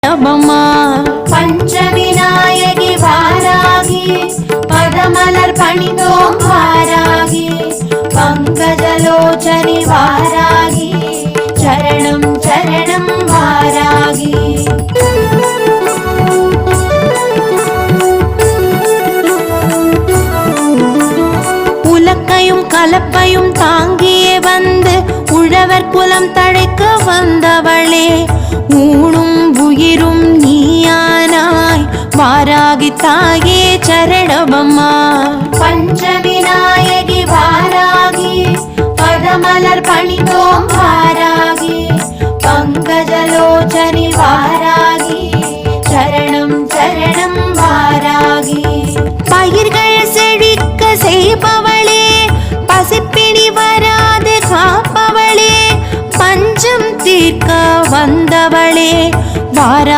சரணமம்மா. பஞ்சவிநாயகி வாராகி பதமலர் பணிந்தோம் வாராகி பங்கஜலோச்சனி வாராகி சரணம் சரணம் வாராகி. உலக்கையும் கலப்பையும் தாங்கியே வந்து உழவர் குலம் தழைக்க வந்தவளே, ஊனும் உயிரும் நீயானாய் வாராகி தாயே சரணமம்மா. பஞ்சவிநாயகி வாராகி பதமலர் பணிந்தோம் வாராகி பங்கஜலோச்சனி வாராகி சரணம் சரணம் வாராகி. பயிர்கள் செழிக்க செய்பவளே, பசிப்பிணி வராது காப்பவளே, பஞ்சம் தீர்க்க வந்தவளே வாரா